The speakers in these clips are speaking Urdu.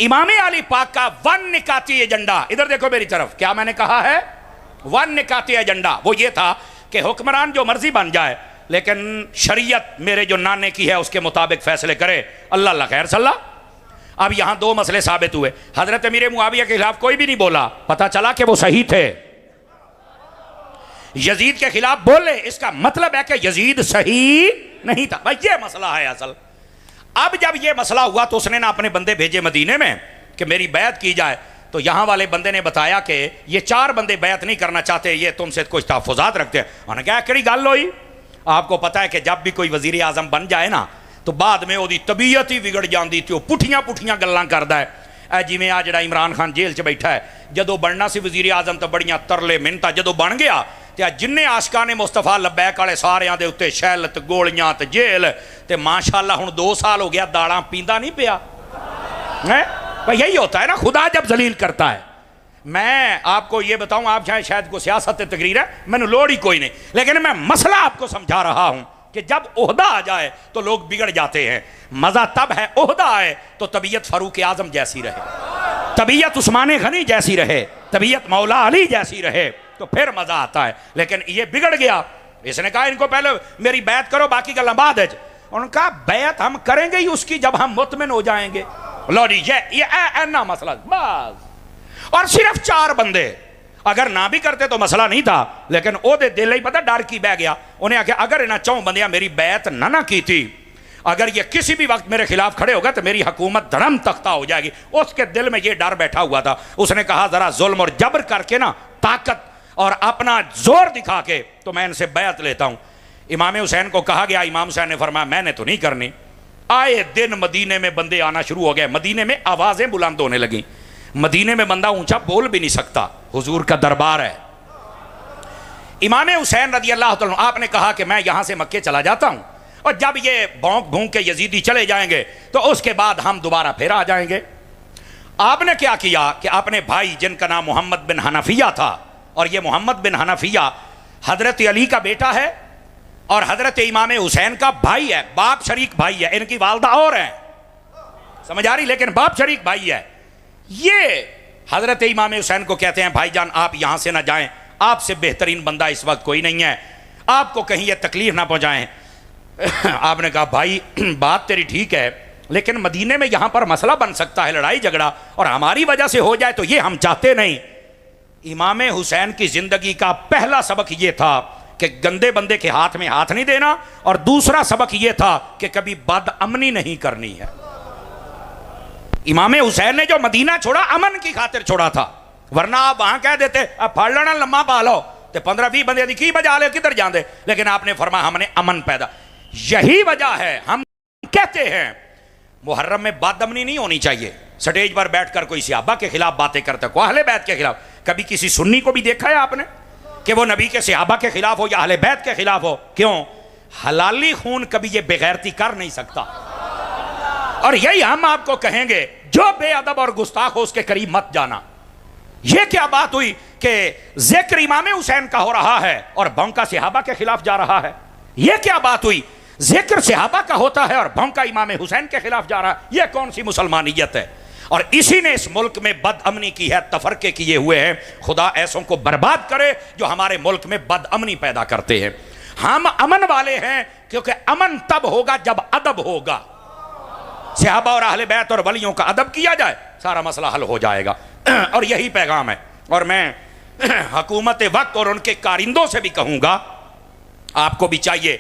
امام علی پاک کا ون نکاتی ایجنڈا، ادھر دیکھو میری طرف، کیا میں نے کہا ہے؟ ون نکاتی ایجنڈا وہ یہ تھا کہ حکمران جو مرضی بن جائے لیکن شریعت میرے جو نانے کی ہے اس کے مطابق فیصلے کرے، اللہ اللہ خیر صلی اللہ۔ اب یہاں دو مسئلے ثابت ہوئے، حضرت امیر معاویہ کے خلاف کوئی بھی نہیں بولا، پتہ چلا کہ وہ صحیح تھے۔ یزید کے خلاف بولے، اس کا مطلب ہے کہ یزید صحیح نہیں تھا، بھائی یہ مسئلہ ہے اصل۔ اب جب یہ مسئلہ ہوا تو اس نے نہ اپنے بندے بھیجے مدینے میں کہ میری بیعت کی جائے، تو یہاں والے بندے نے بتایا کہ یہ 4 بندے بیعت نہیں کرنا چاہتے، یہ تم سے کچھ تحفظات رکھتے ہیں۔ انہوں نے کہا کڑی گل ہوئی؟ آپ کو پتا ہے کہ جب بھی کوئی وزیر اعظم بن جائے نا تو بعد میں وہ طبیعت ہی بگڑ جاندی تھی، وہ پٹھیاں گلاں کردا ہے۔ جی میں آ جڑا عمران خان جیل چ بیٹھا ہے، جدو بننا سی وزیر اعظم تو بڑیاں ترلے منتا، جدو بن گیا تے جننے عاشقان مصطفیٰ لبیک والے ساریاں دے اوتے شیلت گولیاں تے جیل تے ماشاءاللہ ہن 2 سال ہو گیا داڑاں پیندا نہیں پیا ہے۔ بھئی یہی ہوتا ہے نا خدا جب ذلیل کرتا ہے۔ میں آپ کو یہ بتاؤں، آپ شاید کو سیاست تقریر ہے، میں نے لوڑ ہی کوئی نہیں، لیکن میں مسئلہ آپ کو سمجھا رہا ہوں کہ جب عہدہ آ جائے تو لوگ بگڑ جاتے ہیں۔ مزہ تب ہے عہدہ آئے تو طبیعت فاروق اعظم جیسی رہے، طبیعت عثمان غنی جیسی رہے، طبیعت مولا علی جیسی رہے تو پھر مزہ آتا ہے۔ لیکن یہ بگڑ گیا، اس نے کہا ان کو پہلے میری بیعت کرو باقی گلاں بعد ہے۔ انہوں نے کہا بیعت ہم کریں گے ہی اس کی جب ہم مطمئن ہو جائیں گے۔ لو جی یہ اینا مسئلہ بس، اور صرف 4 بندے اگر نہ بھی کرتے تو مسئلہ نہیں تھا، لیکن او دے دل ہی پتہ ڈر کی بہ گیا، انہیں آکھا اگر انہاں 4 بندیاں میری بیعت نہ کی تھی، اگر یہ کسی بھی وقت میرے خلاف کھڑے ہوگا تو میری حکومت دھڑم تختہ ہو جائے گی۔ اس کے دل میں یہ ڈر بیٹھا ہوا تھا، اس نے کہا ذرا ظلم اور جبر کر کے نا طاقت اور اپنا زور دکھا کے تو میں ان سے بیعت لیتا ہوں۔ امام حسین کو کہا گیا، امام حسین نے فرمایا میں نے تو نہیں کرنی۔ آئے دن مدینے میں بندے آنا شروع ہو گئے، مدینے میں آوازیں بلند ہونے لگیں، مدینے میں بندہ اونچا بول بھی نہیں سکتا، حضور کا دربار ہے۔ امام حسین رضی اللہ تعالیٰ آپ نے کہا کہ میں یہاں سے مکے چلا جاتا ہوں، اور جب یہ بھونک بھونک کے یزیدی چلے جائیں گے تو اس کے بعد ہم دوبارہ پھر آ جائیں گے۔ آپ نے کیا کیا کہ اپنے بھائی جن کا نام محمد بن حنفیہ تھا، اور یہ محمد بن حنفیہ حضرت علی کا بیٹا ہے اور حضرت امام حسین کا بھائی ہے، باپ شریک بھائی ہے، ان کی والدہ اور ہیں، سمجھ آ رہی، لیکن باپ شریک بھائی ہے۔ یہ حضرت امام حسین کو کہتے ہیں بھائی جان آپ یہاں سے نہ جائیں، آپ سے بہترین بندہ اس وقت کوئی نہیں ہے، آپ کو کہیں یہ تکلیف نہ پہنچائیں۔ آپ نے کہا بھائی بات تیری ٹھیک ہے، لیکن مدینے میں یہاں پر مسئلہ بن سکتا ہے، لڑائی جھگڑا، اور ہماری وجہ سے ہو جائے تو یہ ہم چاہتے نہیں۔ امام حسین کی زندگی کا پہلا سبق یہ تھا کہ گندے بندے کے ہاتھ میں ہاتھ نہیں دینا، اور دوسرا سبق یہ تھا کہ کبھی بد امنی نہیں کرنی ہے۔ امام حسین نے جو مدینہ چھوڑا امن کی خاطر چھوڑا تھا، ورنہ آپ وہاں کہہ دیتے اب پھڑ لینا لمحہ پا لو تے 15-20 بندے دی کی بجا لے کدھر جاندے، لیکن آپ نے فرمایا ہم نے امن پیدا۔ یہی وجہ ہے ہم کہتے ہیں محرم میں بد امنی نہیں ہونی چاہیے۔ سٹیج پر بیٹھ کر کوئی صحابہ کے خلاف باتیں کرتا ہے، کوئی اہل بیت کے خلاف، کبھی کسی سنی کو بھی دیکھا ہے آپ نے کہ وہ نبی کے صحابہ کے خلاف ہو یا اہل بیت کے خلاف ہو؟ کیوں؟ حلالی خون کبھی یہ بغیرتی کر نہیں سکتا۔ اور یہی ہم آپ کو کہیں گے جو بے ادب اور گستاخ ہو اس کے قریب مت جانا۔ یہ کیا بات ہوئی کہ ذکر امام حسین کا ہو رہا ہے اور بھونکا صحابہ کے خلاف جا رہا ہے؟ یہ کیا بات ہوئی ذکر صحابہ کا ہوتا ہے اور بھونکا امام حسین کے خلاف جا رہا ہے؟ یہ کون سی مسلمانیت ہے؟ اور اسی نے اس ملک میں بد امنی کی ہے، تفرقے کیے ہوئے ہیں۔ خدا ایسوں کو برباد کرے جو ہمارے ملک میں بد امنی پیدا کرتے ہیں۔ ہم امن والے ہیں کیونکہ امن تب ہوگا جب ادب ہوگا۔ صحابہ اور اہل بیت اور ولیوں کا ادب کیا جائے سارا مسئلہ حل ہو جائے گا، اور یہی پیغام ہے۔ اور میں حکومت وقت اور ان کے کارندوں سے بھی کہوں گا، آپ کو بھی چاہیے،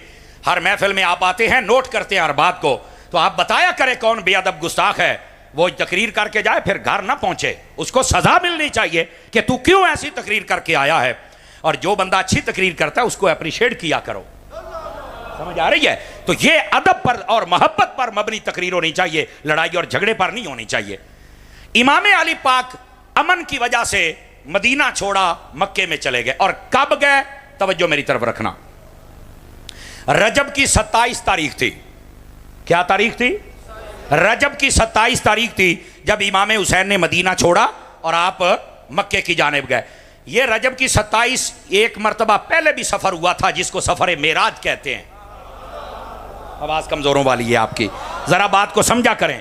ہر محفل میں آپ آتے ہیں نوٹ کرتے ہیں ہر بات کو، تو آپ بتایا کرے کون بے ادب گستاخ ہے، وہ تقریر کر کے جائے پھر گھر نہ پہنچے، اس کو سزا ملنی چاہیے کہ تو کیوں ایسی تقریر کر کے آیا ہے۔ اور جو بندہ اچھی تقریر کرتا ہے اس کو اپریشیٹ کیا کرو، سمجھ آ رہی ہے؟ تو یہ ادب پر اور محبت پر مبنی تقریر ہونی چاہیے، لڑائی اور جھگڑے پر نہیں ہونی چاہیے۔ امام علی پاک امن کی وجہ سے مدینہ چھوڑا، مکے میں چلے گئے، اور کب گئے؟ توجہ میری طرف رکھنا، رجب کی 27 تاریخ تھی۔ کیا تاریخ تھی؟ رجب کی 27 تاریخ تھی جب امام حسین نے مدینہ چھوڑا اور آپ مکے کی جانب گئے۔ یہ رجب کی 27 ایک مرتبہ پہلے بھی سفر ہوا تھا جس کو سفر معراج کہتے ہیں۔ آواز کمزوروں والی ہے آپ کی، ذرا بات کو سمجھا کریں۔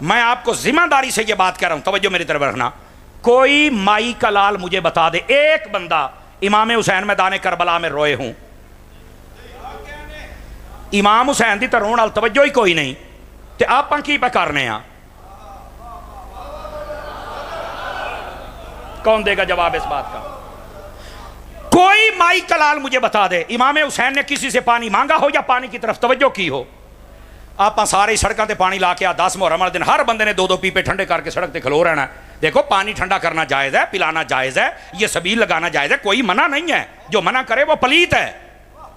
میں آپ کو ذمہ داری سے یہ بات کہہ رہا ہوں، توجہ میری طرف رکھنا، کوئی مائی کا لال مجھے بتا دے ایک بندہ امام حسین میدان کربلا میں روئے ہوں؟ امام حسین دی تے رون وال توجہ ہی کوئی نہیں، تے آپاں کی پہ کرنے ہاں؟ کون دے گا جواب اس بات کا؟ کوئی مائی کا لال مجھے بتا دے امام حسین نے کسی سے پانی مانگا ہو یا پانی کی طرف توجہ کی ہو؟ آپ سارے سڑکوں تے پانی لا کے 10 محرم والے دن ہر بندے نے 2 پیپے ٹھنڈے کر کے سڑک تے کھلو رہنا ہے۔ دیکھو پانی ٹھنڈا کرنا جائز ہے، پلانا جائز ہے، یہ سبیل لگانا جائز ہے، کوئی منع نہیں ہے، جو منع کرے وہ پلیت ہے،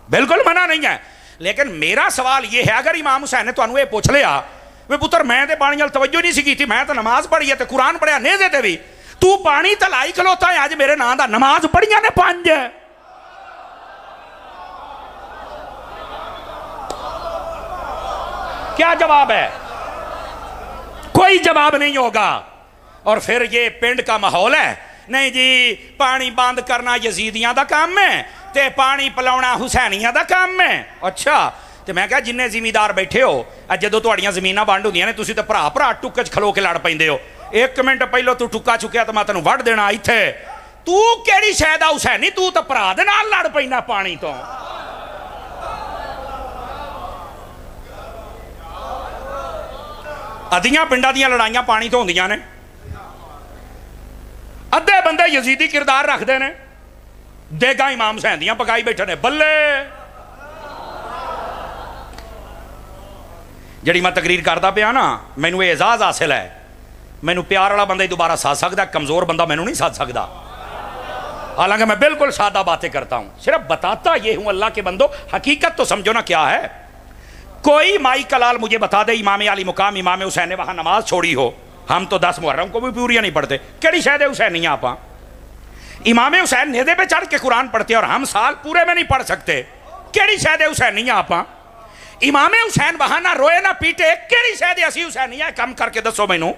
بالکل منع نہیں ہے۔ لیکن میرا سوال یہ ہے، اگر امام حسین نے تانوں یہ پوچھ لیا وے پتر میں تے پانی وال توجہ نہیں سی کیتی، میں تے نماز پڑھی ہے تے قرآن پڑھیا نیزے تے بھی، تو پانی تے لائی کھلوتا ہے اج میرے نام دا، نماز پڑھیاں نے 5، کیا جواب ہے؟ کوئی جواب نہیں ہوگا۔ اور پھر یہ پنڈ کا ماحول ہے، نہیں جی پانی بند کرنا یزیدیاں دا کام ہے تے پانی پلاونا حسینیاں دا کام ہے۔ اچھا تے میں کہا جننے زمیندار بیٹھے ہو جدو تہاڈیاں زمیناں ونڈ ہوندیاں نے تسی تے بھرا ٹکے چ کھلو کے لڑ پیندے ہو، 1 منٹ پہلو تو ٹکا چکیا تو میں تینوں وڈ دینا ایتھے، تو کیڑی شے دا حسینی، تو تے بھرا دے نال لڑ پینا پانی تو۔ ادیاں پنڈاں دیاں لڑائیاں پانی تو ہوندیاں نے، ادھے بندے یزیدی کردار رکھتے ہیں، دیگا امام حسین دیاں پکائی بیٹھے نے، بلے جڑی میں تقریر کرتا پیا نا مینوں یہ اعزاز حاصل ہے، مینوں پیار والا بندہ ہی دوبارہ ساتھ سکتا، کمزور بندہ مینوں نہیں ساتھ سکتا، حالانکہ میں بالکل سادہ باتیں کرتا ہوں، صرف بتاتا یہ ہوں اللہ کے بندو، حقیقت تو سمجھو نا کیا ہے۔ کوئی مائی کلال مجھے بتا دے امام علی مقام امام حسین نے وہاں نماز چھوڑی ہو، ہم تو 10 محرم کو بھی پوریاں نہیں پڑھتے، کیڑی شاید حسین نہیں آپ؟ امام حسین نیزے پہ چڑھ کے قرآن پڑھتے اور ہم سال پورے میں نہیں پڑھ سکتے، کیڑی شاید حسین نہیں آپ؟ امام حسین وہاں نہ روئے نہ پیٹے، کیڑی شاید اسی حسین نہیں ہے؟ کم کر کے دسو مینوں۔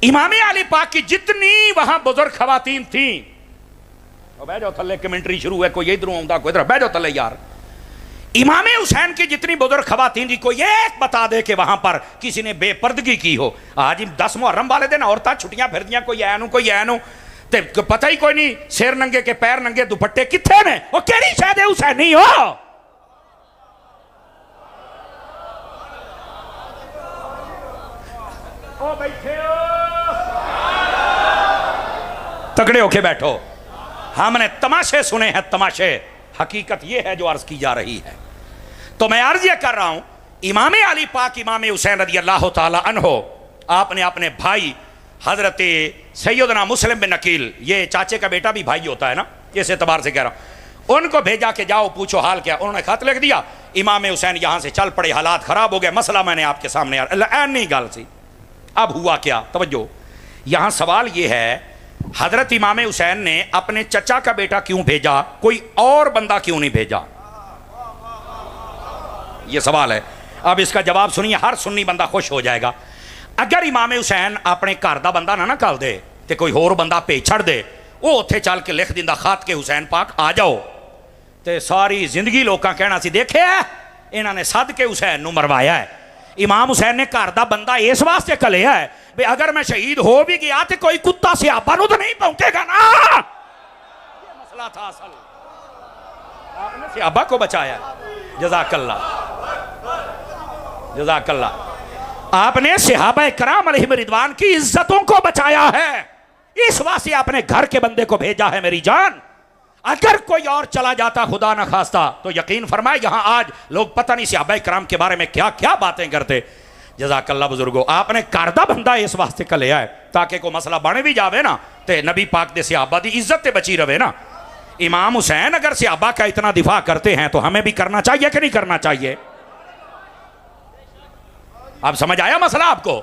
امام علی پاک کی جتنی وہاں بزرگ خواتین تھیں، بیٹھ جاؤ تھلے، کمنٹری شروع ہے، کوئی ادھروں آؤں کوئی ادھر، بیٹھ جاؤ تھلے یار۔ امام حسین کی جتنی بزرگ خواتین تھی، کوئی ایک بتا دے کہ وہاں پر کسی نے بے پردگی کی ہو؟ آج 10 محرم والے دن عورتیں چھٹیاں پھر دیاں، کوئی اینو کوئی اینو، تے پتہ ہی کوئی نہیں سیر ننگے کے پیر ننگے دوپٹے کتھے نے، وہ کیڑی شاید حسین نہیں ہو؟ او بیٹھے ہو تکڑے ہو کے بیٹھو، ہم نے تماشے سنے ہیں، تماشے، حقیقت یہ ہے جو عرض کی جا رہی ہے۔ تو میں عرض یہ کر رہا ہوں، امام علی پاک امام حسین رضی اللہ تعالی عنہ، آپ نے اپنے بھائی حضرت سیدنا مسلم بن عقیل، یہ چاچے کا بیٹا بھی بھائی ہوتا ہے نا، اس اعتبار سے کہہ رہا ہوں، ان کو بھیجا کہ جاؤ پوچھو حال کیا۔ انہوں نے خط لکھ دیا، امام حسین یہاں سے چل پڑے، حالات خراب ہو گئے، مسئلہ میں نے آپ کے سامنے نہیں گال سی۔ اب ہوا کیا؟ توجہ، یہاں سوال یہ ہے، حضرت امام حسین نے اپنے چچا کا بیٹا کیوں بھیجا، کوئی اور بندہ کیوں نہیں بھیجا؟ یہ سوال ہے۔ اب اس کا جواب سنیے، ہر سنی بندہ خوش ہو جائے گا۔ اگر امام حسین اپنے گھر دا بندہ نہ کل دے تے کوئی اور بندہ بھیج چھڑ دے، وہ اتھے چل کے لکھ دیندا خط کے حسین پاک آ جاؤ، تے ساری زندگی لوکاں کہنا سی دیکھے انہاں نے صد کے حسین نو مروایا ہے۔ امام حسین نے گھر دا بندہ اس واسطے کلیا ہے بے اگر میں شہید ہو بھی گیا تو کوئی کتا صحابہ نو تو نہیں پہنچے گا نا، یہ مسئلہ تھا اصل، آپ نے صحابہ کو بچایا۔ جزاک اللہ، جزاک اللہ، آپ نے صحابہ کرام علیہم رضوان کی عزتوں کو بچایا ہے، اس واسطے آپ نے گھر کے بندے کو بھیجا ہے۔ میری جان، اگر کوئی اور چلا جاتا خدا نہ خواستہ تو یقین فرمائے یہاں آج لوگ پتہ نہیں صحابہ کرام کے بارے میں کیا کیا باتیں کرتے۔ جزاک اللہ بزرگو، آپ نے کردہ بندہ اس واسطے کا لیا ہے تاکہ کوئی مسئلہ بنے بھی جاوے نا تے نبی پاک دے صحابہ دی عزت تے بچی رہے نا۔ امام حسین اگر صحابہ کا اتنا دفاع کرتے ہیں تو ہمیں بھی کرنا چاہیے کہ نہیں کرنا چاہیے؟ اب سمجھ آیا مسئلہ آپ کو؟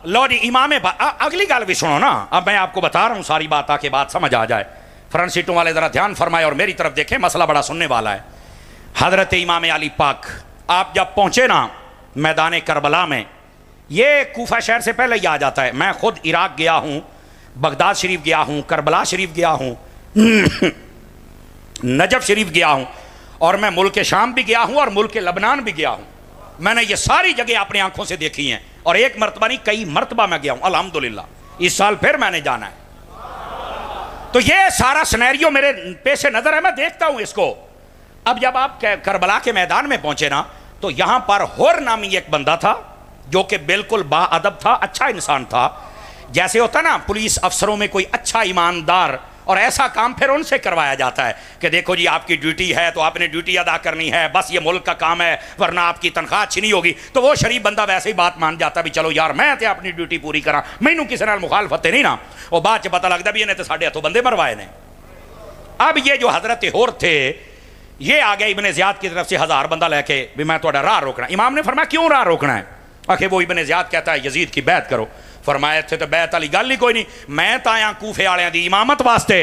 لو جی، امام اگلی گل بھی سنو نا، اب میں آپ کو بتا رہا ہوں ساری بات تاکہ بات سمجھ آ جائے۔ فرنٹ سیٹوں والے ذرا دھیان فرمائے اور میری طرف دیکھیں، مسئلہ بڑا سننے والا ہے۔ حضرت امام علی پاک آپ جب پہنچے نا میدان کربلا میں، یہ کوفہ شہر سے پہلے ہی آ جاتا ہے، میں خود عراق گیا ہوں، بغداد شریف گیا ہوں، کربلا شریف گیا ہوں، نجف شریف گیا ہوں، اور میں ملک شام بھی گیا ہوں اور ملک لبنان بھی گیا ہوں۔ میں نے یہ ساری جگہ اپنی آنکھوں سے دیکھی ہیں۔ اور ایک مرتبہ نہیں کئی مرتبہ میں گیا ہوں الحمدللہ، اس سال پھر میں نے جانا ہے۔ تو یہ سارا سینیریو میرے پیش نظر ہے، میں دیکھتا ہوں اس کو۔ اب جب آپ کربلا کے میدان میں پہنچے نا تو یہاں پر ہور نامی ایک بندہ تھا جو کہ بالکل با ادب تھا، اچھا انسان تھا، جیسے ہوتا نا پولیس افسروں میں کوئی اچھا ایماندار، اور ایسا کام پھر ان سے کروایا جاتا ہے کہ دیکھو جی آپ کی ڈیوٹی ہے تو آپ نے ڈیوٹی ادا کرنی ہے، بس یہ ملک کا کام ہے ورنہ آپ کی تنخواہ اچھی نہیں ہوگی۔ تو وہ شریف بندہ ویسے ہی بات مان جاتا بھی چلو یار میں تے اپنی ڈیوٹی پوری کرا، مینوں کسی نال مخالفت نہیں نا۔ وہ بعد چ پتہ لگتا بھی انہیں تو ساڈے ہاتھوں بندے مروائے نے۔ اب یہ جو حضرت ہور تھے یہ آگے ابن زیاد کی طرف سے 1000 بندہ لے کے بھی میں تھوڑا راہ روکنا۔ امام نے فرمایا کیوں راہ روکنا ہے؟ آخر وہ ابن زیاد کہتا ہے یزید کی بیعت کرو۔ فرمایا تھے تو بیعت والی گل ہی کوئی نہیں، میں تو آیا کوفے والوں دی امامت واسطے۔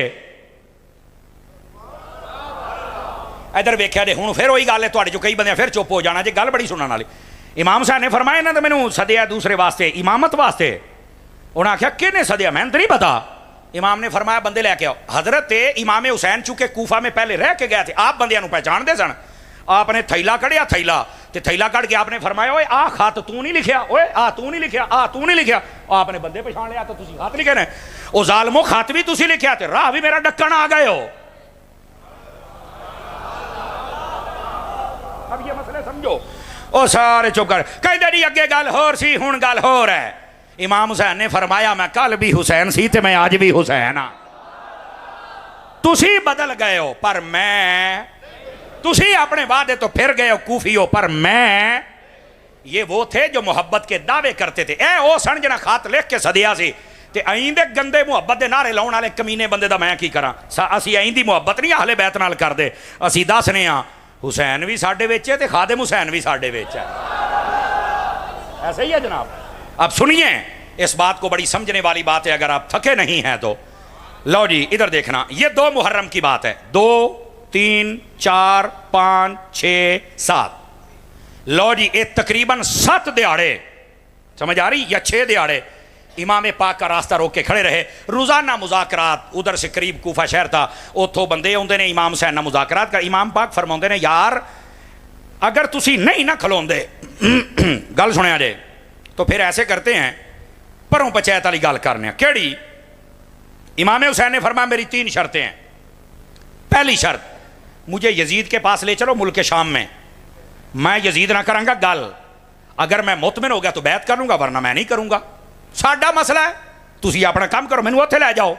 ادھر ویکھیا جے ہوں پھر وہی گل ہے، تھوڑے جو کئی بندے پھر چپ ہو جانا جی، گل بڑی سنن والی۔ امام صاحب نے فرمایا انہاں نے مینوں سدیا دوسرے واسطے، امامت واسطے۔ انہاں آخیا کہنے سدیا؟ میں تو نہیں پتا۔ امام نے فرمایا بندے لے کے آؤ۔ حضرت امام حسین چونکہ کوفہ میں پہلے رہ کے گئے تھے، آپ بندیاں نوں پہچان دے سن۔ آپ نے تھیلا کڑیا، تھیلا کڑ کے آپ نے فرمایا اوے آ خط تو نہیں لکھیا، اوے آ تو نہیں لکھیا، آ تو نہیں لکھیا۔ آپ نے بندے پہچان لیا تو تسی خط لکھے نے، او ظالمو خط بھی تسی لکھیا تے راہ بھی میرا ڈکن آ گئے ہو۔ اب یہ مسئلے سمجھو۔ او سارے چپ کر کہندے نہیں اگے گل ہور سی ہن گل ہور ہے۔ امام حسین نے فرمایا میں کل بھی حسین سی تے میں آج بھی حسین ہاں۔ تسی بدل گئے ہو پر میں، تسی اپنے وعدے تو پھر گئے ہو کوفی ہو پر میں۔ یہ وہ تھے جو محبت کے دعوے کرتے تھے۔ اے او سن جنا خط لکھ کے سدیا سی تے آئیں دے گندے محبت دے نعرے لاؤن والے کمینے بندے دا میں کی کراں؟ اسی آئیں دی محبت نہیں اہل بیت نال کر دے، اسی دسنے ہاں حسین بھی ساڈے وچ ہے تے خادم حسین بھی ساڈے وچ ہے۔ ایسا ہی ہے جناب۔ اب سنیے اس بات کو، بڑی سمجھنے والی بات ہے، اگر آپ تھکے نہیں ہیں تو لو جی ادھر دیکھنا۔ یہ 2 محرم کی بات ہے، 2 3 4 5 6 7۔ لو جی یہ تقریباً 7 دیہڑے، سمجھ آ رہی، یا 6 دیہڑے امام پاک کا راستہ روک کے کھڑے رہے۔ روزانہ مذاکرات، ادھر سے قریب کوفہ شہر تھا، اتھوں بندے آتے نے امام حسین نہ مذاکرات کر۔ امام پاک فرماتے نے یار اگر تسی نہیں نہ کھلوندے گل سنیا جے تو پھر ایسے کرتے ہیں پروں پچیت والی گل کرنے ہیں۔ کیڑی؟ امام حسین نے فرمایا میری 3 شرطیں ہیں۔ پہلی شرط مجھے یزید کے پاس لے چلو ملک شام میں یزید نہ کروں گا گل، اگر میں مطمئن ہو گیا تو بیعت کروں گا ورنہ میں نہیں کروں گا، ساڈا مسئلہ ہے، تسی اپنا کام کرو مینوں اوتھے لے جاؤ۔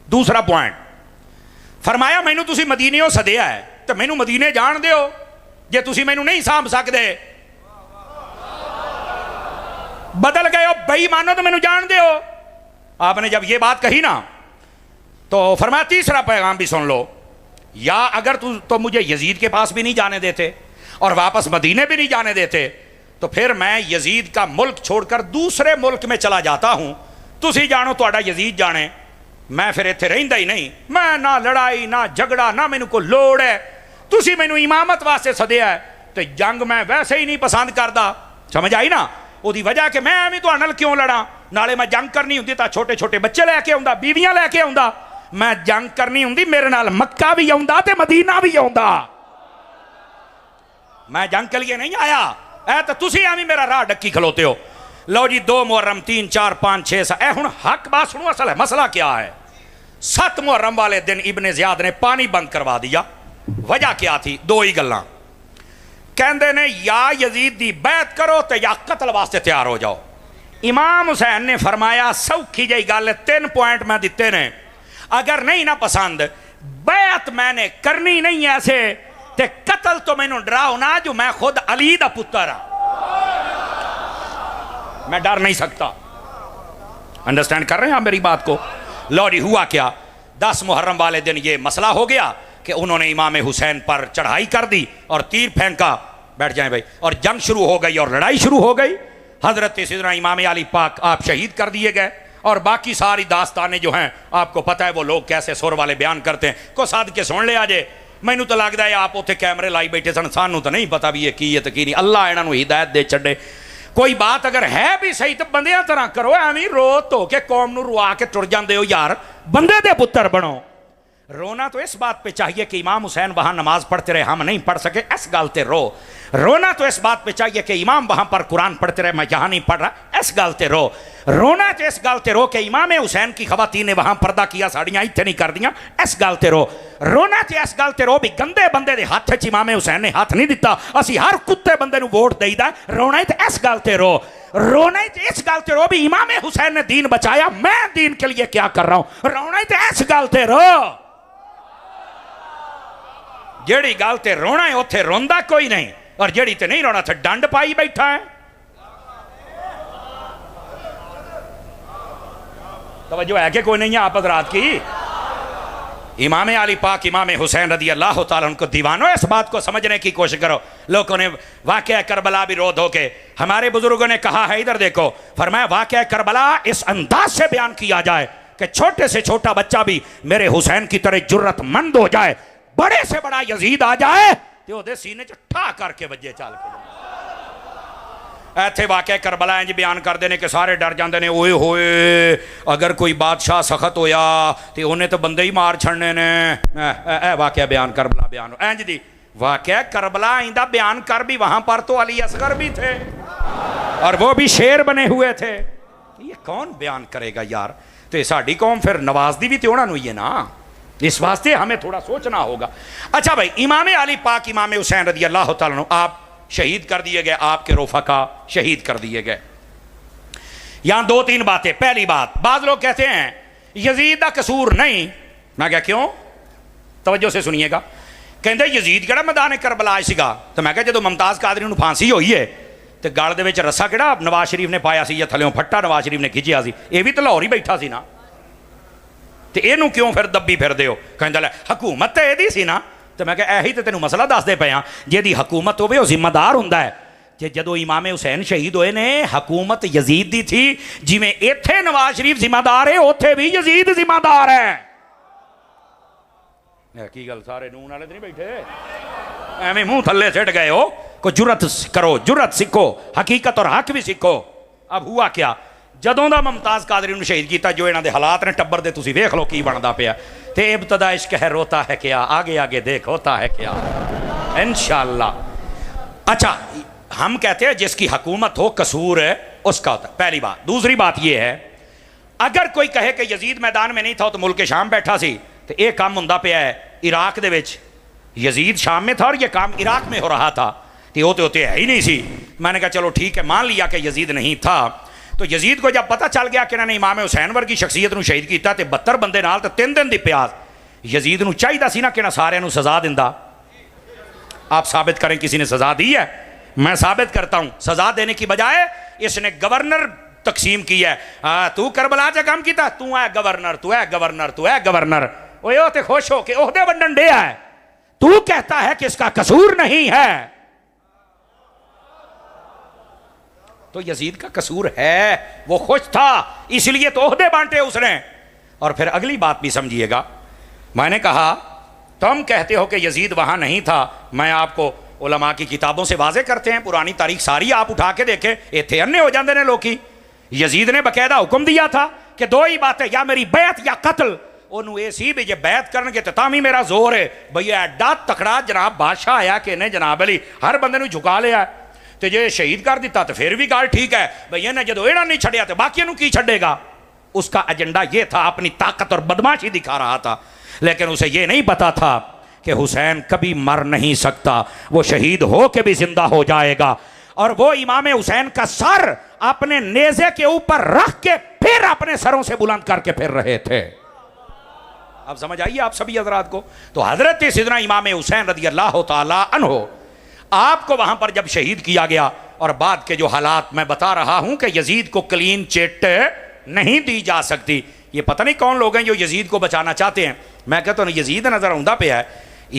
دوسرا پوائنٹ فرمایا مینوں تسی مدینے سدیا ہے تو مینوں مدینے جان دیو، جے تسی مینوں نہیں سانبھ سکدے بدل گئے ہو بے ایمانو تو مینوں جان دیو۔ آپ نے جب یہ بات کہی نا تو فرمایا تیسرا پیغام بھی سن لو، یا اگر تو مجھے یزید کے پاس بھی نہیں جانے دیتے اور واپس مدینے بھی نہیں جانے دیتے تو پھر میں یزید کا ملک چھوڑ کر دوسرے ملک میں چلا جاتا ہوں، تسی جانو تہاڈا یزید جانے، میں پھر ایتھے رہندا ہی نہیں، میں نہ لڑائی نہ جھگڑا نہ مینوں کو لوڑ ہے، تسی مینوں امامت واسطے سدیا ہے تے جنگ میں ویسے ہی نہیں پسند کردا۔ سمجھ آئی نا؟ وہ دی وجہ کہ میں ایویں تہاڈے نال کیوں لڑاں، نالے میں جنگ کرنی ہوندی تا چھوٹے چھوٹے بچے لے کے آوندا، بیویاں لے کے آوندا، میں جنگ کرنی ہوندی میرے نال مکہ بھی آوندا تے مدینہ بھی آوندا، میں جنگ کے لیے نہیں آیا، اے تو تسی ایویں میرا راہ ڈکی کھلوتے ہو۔ لو جی 2 محرم 3 4 5 6 7، اے ہن حق بات سنو، اصل ہے مسئلہ کیا ہے۔ 7 محرم والے دن ابن زیاد نے پانی بند کروا دیا، وجہ کیا تھی؟ 2 ہی گلاں، کہندے نے یا یزید دی بیعت کرو تے یا قتل واسطے تیار ہو جاؤ۔ امام حسین نے فرمایا سوکھی جئی گل 3 پوائنٹ میں دیتے نے، اگر نہیں نہ پسند بیعت میں نے کرنی نہیں ایسے تے قتل تو میں نے ڈراؤ نہ، جو میں خود علی دا پتر ہاں، میں ڈر نہیں سکتا۔ انڈرسٹینڈ کر رہے ہیں آپ میری بات کو؟ لو جی ہوا کیا، 10 محرم والے دن یہ مسئلہ ہو گیا کہ انہوں نے امام حسین پر چڑھائی کر دی اور تیر پھینکا، بیٹھ جائیں بھائی، اور جنگ شروع ہو گئی اور لڑائی شروع ہو گئی۔ حضرت سیدنا امام علی پاک آپ شہید کر دیے گئے، اور باقی ساری داستانیں جو ہیں آپ کو پتہ ہے وہ لوگ کیسے سور والے بیان کرتے ہیں، کو ساتھ کے سن لے آجے۔ مینو تو لگتا ہے آپ اتنے کیمرے لائی بیٹھے سن، سانوں تو نہیں پتا بھی یہ کی ہے تو کی نہیں، اللہ انہوں نے ہدایت دے چھڑے۔ کوئی بات اگر ہے بھی صحیح تو بندیاں طرح کرو، ایویں رو تو کہ قوم نو روا کے ٹر جاندے ہو یار، بندے دے پتر بنو۔ رونا تو اس بات پہ چاہیے کہ امام حسین وہاں نماز پڑھتے رہے، ہم نہیں پڑھ سکے، اس گل تے رو۔ رونا تو اس بات پہ چاہیے کہ امام وہاں پر قرآن پڑھتے رہے میں یہاں نہیں پڑھ رہا، اس گل تے رو. رونا تو اس گل تے رو کہ امام حسین کی خواتین نے وہاں پردہ کیا ساڑیاں اتنے نہیں کر دیاں، اس گل تے رو. رونا تو اس گل تے رو بھی گندے بندے دے ہاتھ چ امام حسین نے ہاتھ نہیں دیتا، اسی ہر کتے بندے نو ووٹ دئی دا. رونا تو اس گل تے رو. رونا تو اس گل تے رو بھی امام حسین نے دین بچایا، میں دین کے لیے کیا کر رہا ہوں. رونا تو اس گل تے رو. جیڑی گل تے رونا ہے اوتھے روندا کوئی نہیں، اور جیڑی تے نہیں رونا تھے ڈنڈ پائی بیٹھا ہے. توجہ ہے کہ کوئی نہیں ہے آپ حضرات کی؟ امام علی پاک امام حسین رضی اللہ تعالیٰ ان کو دیوانوں اس بات کو سمجھنے کی کوشش کرو. لوگوں نے واقعہ کربلا بھی رو دھو کے ہمارے بزرگوں نے کہا ہے، ادھر دیکھو، فرمایا واقعہ کربلا اس انداز سے بیان کیا جائے کہ چھوٹے سے چھوٹا بچہ بھی میرے حسین کی طرح جرت مند ہو جائے، بڑے سے بڑا یزید آ جائے تو دے سینے ٹھا کر کے وجے چال کے ایتھے واقعہ کربلا انج بیان کر دینے کہ سارے ڈر جاندے نے، اوئے ہوئے اگر کوئی بادشاہ سخت ہویا تو انہیں تو بندے ہی مار چھڑنے نے. اے واقعہ بیان کربلا بیان ہو انج دی. واقعہ کربلا آئندہ بیان کر بھی وہاں پر تو علی اصغر بھی تھے اور وہ بھی شیر بنے ہوئے تھے. یہ کون بیان کرے گا یار؟ تو یہ ساڑی قوم پھر نواز دی بھی تو ہونا نہیں ہے نا، اس واسطے ہمیں تھوڑا سوچنا ہوگا. اچھا بھائی، امام علی پاک امام حسین رضی اللہ تعالیٰ عنہ آپ شہید کر دیے گئے، آپ کے رفقا شہید کر دیے گئے. یہاں دو تین باتیں. پہلی بات، بعض لوگ کہتے ہیں یزید کا قصور نہیں. میں کہا کیوں؟ توجہ سے سنیے گا. کہندے یزید کیڑا میدان کربلا سیگا؟ تو میں کہا جدو ممتاز قادری نوں پھانسی ہوئی ہے تو گل دے وچ رسا کیڑا نواز شریف نے پایا سی یا تھلیوں پھٹا نواز شریف نے کھچیا سی؟ یہ بھی تو لاہور ہی بیٹھا سی نا، تو یہ کیوں پھر دبی پھر دیو؟ کہندے لے حکومت تو یہ سی نا. تو میں کہا ایہی تو تینوں مسئلہ دس دے پے ہاں، جیدی حکومت ہوئے وہ ذمہ دار ہوندا ہے. جدو امام حسین شہید ہوئے نے حکومت یزید دی تھی، جی میں ایتھے نواز شریف ذمہ دار ہے اوتھے بھی یزید ذمہ دار ہے. کی گل سارے نون والے نہیں بیٹھے ایویں منہ تھلے سٹ گئے ہو؟ کو جرت کرو، جرت سیکھو، حقیقت اور حق بھی سیکھو. اب ہوا کیا؟ جدوں دا ممتاز قادری نوں شہید کیتا، جو انہاں دے حالات نے ٹبر دے تسی ویکھ لو کی بندا پیا. تے ابتدا عشق ہے روتا ہے کیا، آگے آگے دیکھ ہوتا ہے کیا، انشاءاللہ. اچھا ہم کہتے ہیں جس کی حکومت ہو قصور ہے اس کا ہوتا ہے، پہلی بات. دوسری بات یہ ہے، اگر کوئی کہے کہ یزید میدان میں نہیں تھا تو ملک شام بیٹھا سی، تو ایک کام ہوندا پیا ہے عراق دے وچ. یزید شام میں تھا اور یہ کام عراق میں ہو رہا تھا، تو ہوتے ہوتے ہے ہی نہیں سی. میں نے کہا چلو ٹھیک ہے، مان لیا کہ یزید نہیں تھا. تو یزید کو جب پتہ چل گیا کہ انہوں نے امام حسین ورگی شخصیت نو شہید کیتا تے 72 بندے نال تے 3 دن دی پیاس. یزید نو چاہیدا سی نا کہ سارے نو سزا دیندا. آپ ثابت کریں کسی نے سزا دی ہے؟ میں ثابت کرتا ہوں. سزا دینے کی بجائے اس نے گورنر تقسیم کی ہے. تو کربلا چا کام کیتا، تو ہے گورنر، تو ہے گورنر، تو ہے گورنر. اوے او تے خوش ہو کے عہدے ونڈن دے ہے، تو کہتا ہے کہ اس کا قصور نہیں ہے. تو یزید کا قصور ہے، وہ خوش تھا اس لیے تو عہدے بانٹے اس نے. اور پھر اگلی بات بھی سمجھیے گا. میں نے کہا تم کہتے ہو کہ یزید وہاں نہیں تھا، میں آپ کو علماء کی کتابوں سے واضح کرتے ہیں، پرانی تاریخ ساری آپ اٹھا کے دیکھیں، ایتھے انے ہو جاندے نے لوکی. یزید نے باقاعدہ حکم دیا تھا کہ دو ہی باتیں، یا میری بیعت یا قتل. انہوں اے سی بھی جے بیعت کرن گے تو تامی میرا زور ہے. بھئی ایڈا تکڑا جناب بادشاہ آیا کہ انہیں جناب علی ہر بندے نو جھکا لیا ہے، تو جے شہید کر دیتا تو پھر بھی گال ٹھیک ہے. بھئی انہیں جدو ایڑا نہیں چھڑیا تو باقی انہوں کی چھڑے گا. اس کا ایجنڈا یہ تھا، اپنی طاقت اور بدماشی دکھا رہا تھا. لیکن اسے یہ نہیں پتا تھا کہ حسین کبھی مر نہیں سکتا، وہ شہید ہو کے بھی زندہ ہو جائے گا. اور وہ امام حسین کا سر اپنے نیزے کے اوپر رکھ کے پھر اپنے سروں سے بلند کر کے پھر رہے تھے. اب سمجھ آئیے آپ سبھی حضرات کو. تو حضرت سیدنا امام حسین رضی اللہ تعالی عنہ آپ کو وہاں پر جب شہید کیا گیا، اور بعد کے جو حالات میں بتا رہا ہوں کہ یزید کو کلین چٹ نہیں دی جا سکتی. یہ پتہ نہیں کون لوگ ہیں جو یزید کو بچانا چاہتے ہیں. میں کہتا ہوں یزید نظر آندہ پہ ہے،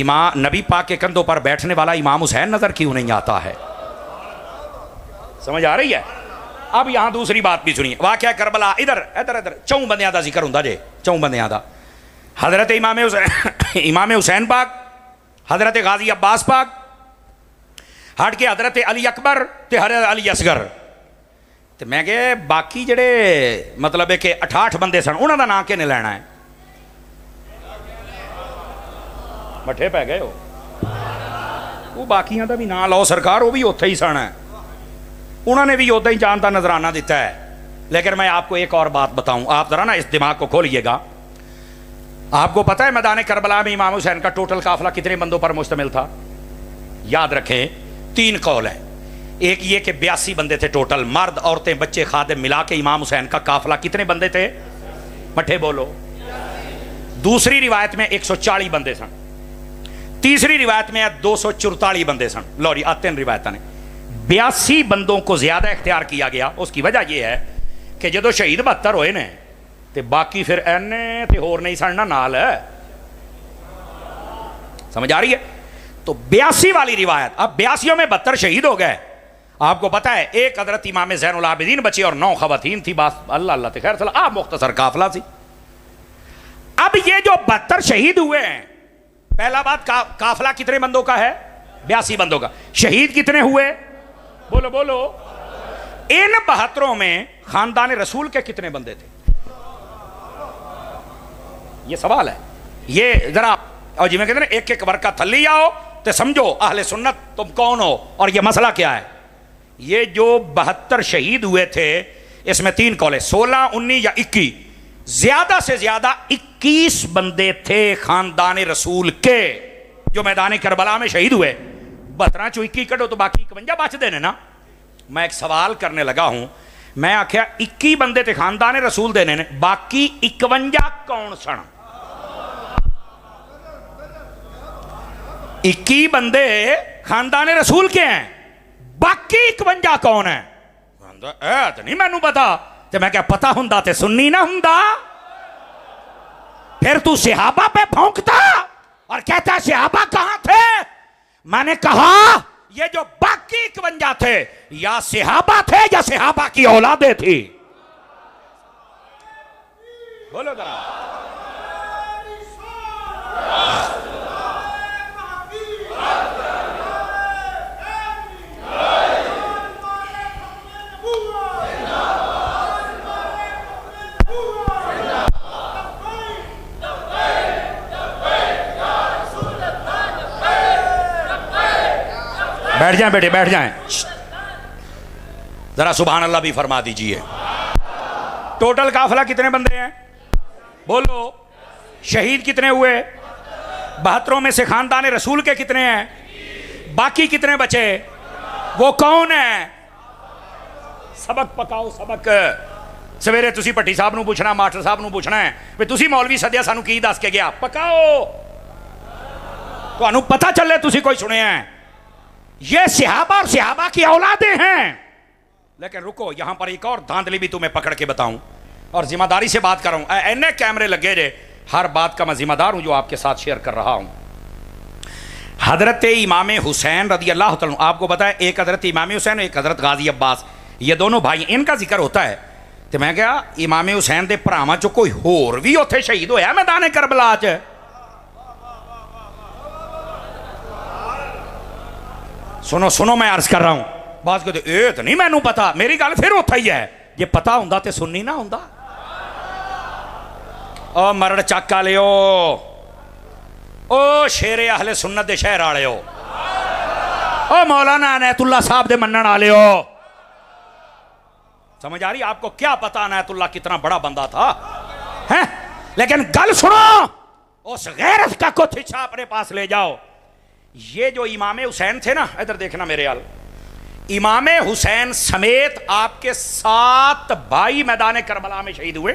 امام نبی پاک کے کندھوں پر بیٹھنے والا امام حسین نظر کیوں نہیں آتا ہے؟ سمجھ آ رہی ہے؟ اب یہاں دوسری بات بھی سنیے. واقعہ کربلا ادھر ادھر ادھر 4 بندیاں دا ذکر ہوندا جے، 4 بندیاں دا. حضرت امام حسین پاک، حضرت غازی عباس پاک، ہٹ کے حضرت علی اکبر تے حضرت علی اصغر. تو میں کہ باقی جڑے مطلب ہے کہ 68 بندے سن، انہوں دا نام کہنے لینا ہے؟ مٹھے پہ گئے ہو. وہ باقیاں دا بھی نام لو سرکار, وہ بھی اوتھے ہی سن ہے, انہوں نے بھی اودا ہی جان کا نذرانہ دیتا ہے. لیکن میں آپ کو ایک اور بات بتاؤں, آپ ذرا نا اس دماغ کو کھولیے گا. آپ کو پتہ ہے میدان کربلا میں امام حسین کا ٹوٹل قافلہ کتنے بندوں پر مشتمل تھا؟ یاد رکھیں 3 قول ہیں. ایک یہ کہ 82 بندے تھے ٹوٹل, مرد عورتیں بچے خادم ملا کے امام حسین کا قافلہ کتنے بندے تھے؟ مٹھے بولو. دوسری روایت میں 140 بندے سن, تیسری روایت میں 244 بندے سن. لو جی 3 روایتیں نے 82 بندوں کو زیادہ اختیار کیا گیا. اس کی وجہ یہ ہے کہ جدو شہید 72 ہوئے نے تے باقی پھر اینے تے ہور نہیں سننا نال ہے. سمجھ آ رہی ہے؟ تو 82 والی روایت, اب 82 میں 72 شہید ہو گئے. آپ کو پتا ہے ایک حضرت امام زین العابدین بچے اور 9 خواتین تھی. بس اللہ اللہ تے خیر صلاح, آپ مختصر قافلہ سی. اب یہ جو 72 شہید ہوئے ہیں, پہلا بات قافلہ کتنے بندوں کا ہے؟ 82 بندوں کا. شہید کتنے ہوئے؟ بولو بولو. ان 72 میں خاندان رسول کے کتنے بندے تھے؟ یہ سوال ہے. یہ ذرا اور جی میں کہتے ہیں ایک ایک ورقہ تھلی آؤ تو سمجھو اہل سنت تم کون ہو اور یہ مسئلہ کیا ہے. یہ جو 72 شہید ہوئے تھے اس میں 3 قول ہے, 16, 19 یا 21. زیادہ سے زیادہ 21 بندے تھے خاندان رسول کے جو میدان کربلا میں شہید ہوئے. 72 چو 21 کٹو تو باقی 51 بچ دینے نا. میں ایک سوال کرنے لگا ہوں, میں آکھیا 21 بندے تھے خاندان رسول دینے نے, باقی 51 کون سن؟ 21 بندے خاندان رسول کے ہیں, باقی 51 کون ہیں؟ تو نہیں میں نو پتا. تو میں کیا پتا ہوندا تے سنی نہ ہوندا؟ پھر تو صحابہ پہ پھونکتا اور کہتا صحابہ کہاں تھے. میں نے کہا یہ جو باقی 51 تھے یا صحابہ تھے یا صحابہ کی اولادیں تھی. بولو ذرا. بیٹھ جائیں بیٹے, بیٹھ جائیں. ذرا سبحان اللہ بھی فرما دیجئے. ٹوٹل قافلہ کتنے بندے ہیں؟ بولو. شہید کتنے ہوئے؟ 72 میں سے خاندان رسول کے کتنے ہیں؟ باقی کتنے بچے؟ وہ کون ہیں؟ سبق پکاؤ سبق. سویرے تسی پٹی صاحب نو پوچھنا, ماسٹر صاحب نو پوچھنا ہے بھئی تسی مولوی سدیا سانو کی دس کے گیا. پکاؤ تو انو پتہ چلے تسی کوئی سنے ہیں. یہ صحابہ اور صحابہ کی اولادیں ہیں. لیکن رکو, یہاں پر ایک اور دھاندلی بھی تمہیں پکڑ کے بتاؤں اور ذمہ داری سے بات کر رہا ہوں. اینے کیمرے لگے رہے, ہر بات کا میں ذمہ دار ہوں جو آپ کے ساتھ شیئر کر رہا ہوں. حضرت امام حسین رضی اللہ تعالیٰ عنہ, آپ کو پتا ہے ایک حضرت امام حسین ایک حضرت غازی عباس, یہ دونوں بھائی, ان کا ذکر ہوتا ہے. تو میں کہا امام حسین دے پراواں چوں کوئی ہور بھی اوتھے شہید ہویا میدان کربلا چ؟ سنو سنو میں عرض کر رہا ہوں. بعض کہتے اے تو نہیں میں نو پتا. میری گل پھر اوتھے ہی ہے, یہ پتا ہوندا تے سننی نہ ہوندا. او مرڑ چک والےو, او شیر اہل سنت دے شہر والےو, او مولانا عنایت اللہ صاحب دے منن والےو. سمجھ آ رہی آپ کو؟ کیا پتا عنایت اللہ کتنا بڑا بندہ تھا ہیں. لیکن گل سنو, اس غیرت کا کچھ حصہ اپنے پاس لے جاؤ. یہ جو امام حسین تھے نا, ادھر دیکھنا میرے حال, امام حسین سمیت آپ کے 7 بھائی میدان کربلا میں شہید ہوئے.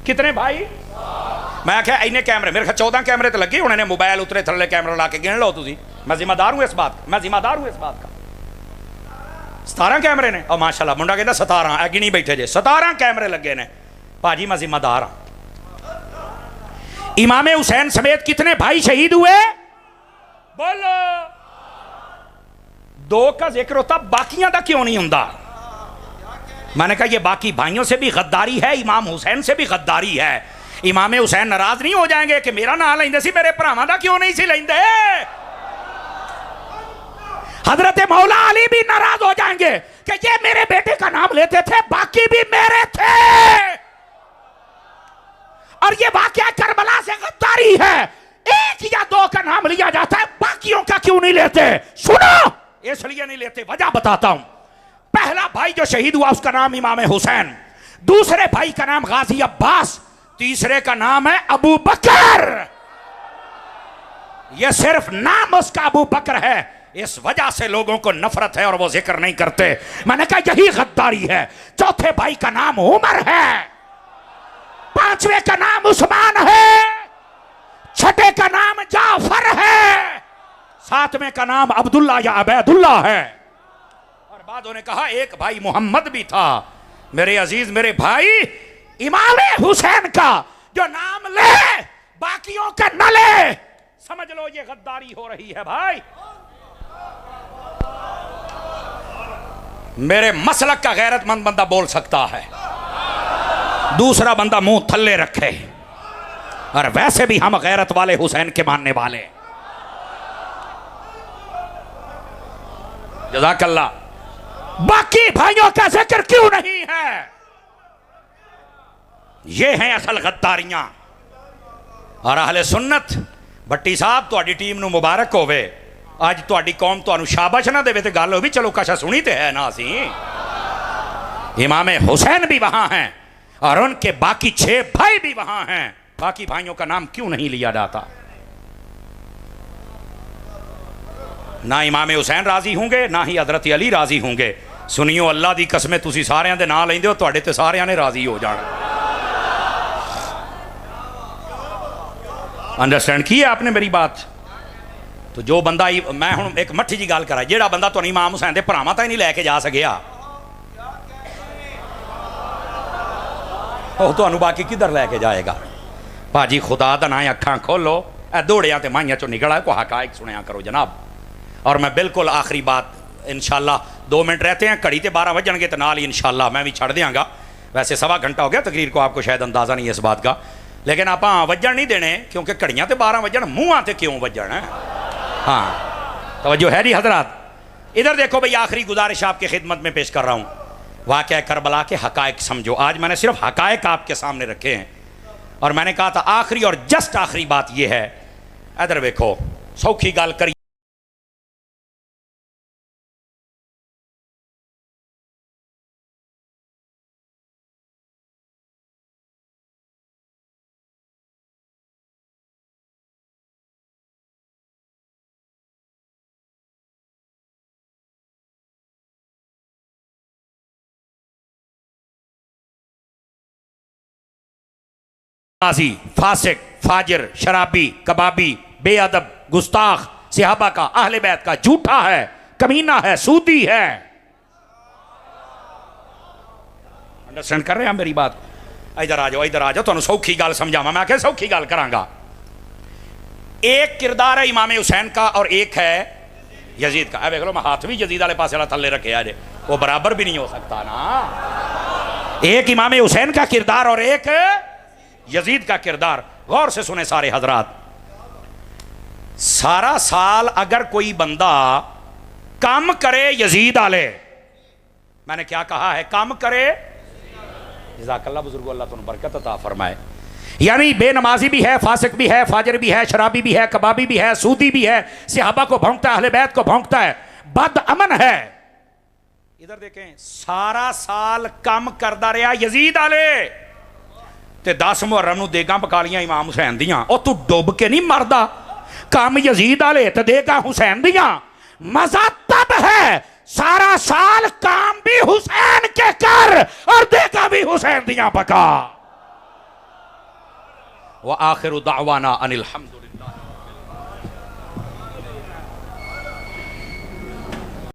کتنے بھائی؟ میں کہا اینے کیمرے, میرے خیال 14 کیمرے تو لگے, انہوں نے موبائل اترے تھلے کیمرہ لا کے گن لو تسی. میں ذمہ دار ہوں اس بات کا, میں ذمہ دار ہوں اس بات کا. 17 کیمرے نے, اور ماشاءاللہ منڈا کہتا 17, اے گنی بیٹھے جے 17 کیمرے لگے نے. پاجی میں ذمہ دار ہوں. امام حسین سمیت کتنے بھائی شہید ہوئے؟ بولو. 2 کا ذکر ہوتا, باقیاں دا کیوں نہیں ہوندا؟ میں نے کہا یہ باقی بھائیوں سے بھی غداری ہے, امام حسین سے بھی غداری ہے. امام حسین ناراض نہیں ہو جائیں گے کہ میرا نام لیندے سی, میرے پراواں دا کیوں نہیں سی لیندے؟ حضرت مولا علی بھی ناراض ہو جائیں گے کہ یہ میرے بیٹے کا نام لیتے تھے, باقی بھی میرے تھے. اور یہ واقعہ کربلا سے غداری ہے. ایک یا دو کا نام لیا جاتا ہے، باقیوں کا کیوں نہیں لیتے؟ سنو، اس لیے نہیں لیتے، وجہ بتاتا ہوں۔ پہلا بھائی جو شہید ہوا اس کا نام امام حسین، دوسرے بھائی کا نام غازی عباس، تیسرے کا نام ہے ابو بکر۔ یہ صرف نام اس کا ابو بکر ہے، اس وجہ سے لوگوں کو نفرت ہے اور وہ ذکر نہیں کرتے۔ میں نے کہا یہی غداری ہے۔ چوتھے بھائی کا نام عمر ہے، پانچویں کا نام عثمان ہے، چھٹے کا نام جعفر ہے، ساتویں کا نام عبداللہ یا عبید اللہ ہے۔ اور بعدوں نے کہا ایک بھائی محمد بھی تھا۔ میرے عزیز میرے بھائی، امام حسین کا جو نام لے باقیوں کا نہ لے، سمجھ لو یہ غداری ہو رہی ہے بھائی۔ میرے مسلک کا غیرت مند بندہ بول سکتا ہے، دوسرا بندہ منہ تھلے رکھے، اور ویسے بھی ہم غیرت والے حسین کے ماننے والے۔ جزاک اللہ۔ باقی بھائیوں کا ذکر کیوں نہیں ہے؟ یہ ہیں اصل غداریاں۔ اور اہل سنت بٹی صاحب تہاڈی ٹیم نو مبارک ہوے، اج تہاڈی قوم تانوں شاباش نہ دے تے گل ہو بھی چلو کشا سنی تے ہے نا اسی۔ امام حسین بھی وہاں ہیں اور ان کے باقی 6 بھائی بھی وہاں ہیں، باقی بھائیوں کا نام کیوں نہیں لیا جاتا؟ نہ امام حسین راضی ہوں گے، نہ ہی حضرت علی راضی ہوں گے۔ سنیو اللہ دی قسمیں تسی ساریاں دے نام لیندے ہو، تہاڈے تے ساریاں نے راضی ہو جانا۔ انڈرسٹینڈ کی ہے آپ نے میری بات؟ تو جو بندہ میں ہوں ایک مٹھی جی گل کرا، جیڑا بندہ تو امام حسین دے بھراواں تک نہیں لے کے جا سکیا، وہ تو باقی کدھر لے کے جائے گا؟ باجی خدا دا نام اکھاں کھولو، اے دوڑیاں تے مائیاں چوں نکلا ہے، کو حقائق سنیا کرو جناب۔ اور میں بالکل آخری بات انشاءاللہ 2 منٹ رہتے ہیں، گھڑی تے 12 بجن گے تو نال ہی انشاءاللہ میں بھی چھڑ دیاں گا۔ ویسے 1.25 گھنٹہ ہو گیا تقریر کو، آپ کو شاید اندازہ نہیں ہے اس بات کا، لیکن آپ وجن نہیں دینے، کیونکہ گھڑیاں تے 12 بجن، منہ آتے کیوں وجن ہے؟ ہاں توجہ ہے جی حضرات۔ ادھر دیکھو بھئی، آخری گزارش آپ کی خدمت میں پیش کر رہا ہوں۔ واقعہ کربلا کے حقائق سمجھو۔ آج میں نے صرف حقائق آپ کے سامنے رکھے ہیں، اور میں نے کہا تھا آخری اور جسٹ آخری بات یہ ہے، ادھر دیکھو سوکھی گل کری قاضی، فاسق، فاجر، شرابی، کبابی، بے ادب، گستاخ، صحابہ کا، اہل بیت کا، جھوٹا ہے، کمینہ ہے، سودی ہے۔ انڈرسٹینڈ کر رہے ہیں میری بات؟ ادھر آ جاؤ، ادھر آ جاؤ، تو سوکھی گل سمجھاواں، میں کہ سوکھی گل کراں گا۔ ایک کردار ہے امام حسین کا اور ایک ہے یزید کا۔ دیکھ لو میں ہاتھ بھی یزید والے پاس تھلے رکھے آجے، وہ برابر بھی نہیں ہو سکتا نا۔ ایک امام حسین کا کردار اور ایک یزید کا کردار۔ غور سے سنیں سارے حضرات، سارا سال اگر کوئی بندہ کام کرے یزید والے، میں نے کیا کہا ہے؟ کام کرے، جزاک اللہ بزرگو، اللہ تمہیں برکت عطا فرمائے۔ یعنی بے نمازی بھی ہے، فاسق بھی ہے، فاجر بھی ہے، شرابی بھی ہے، کبابی بھی ہے، سودی بھی ہے، صحابہ کو بھونکتا ہے، اہل بیت کو بھونکتا ہے، بد امن ہے۔ ادھر دیکھیں، سارا سال کام کردہ رہا یزید والے، تے 10 محرم نو دیگاں پکا لیاں امام حسین دیاں۔ او تو ڈوب کے نہیں مردا، کام یزید والے تے دیگاں حسین دیاں۔ مزہ تب ہے سارا سال کام بھی حسین کے کر اور دیگاں بھی حسین دیاں پکا۔ وآخر دعوانا ان الحمدللہ۔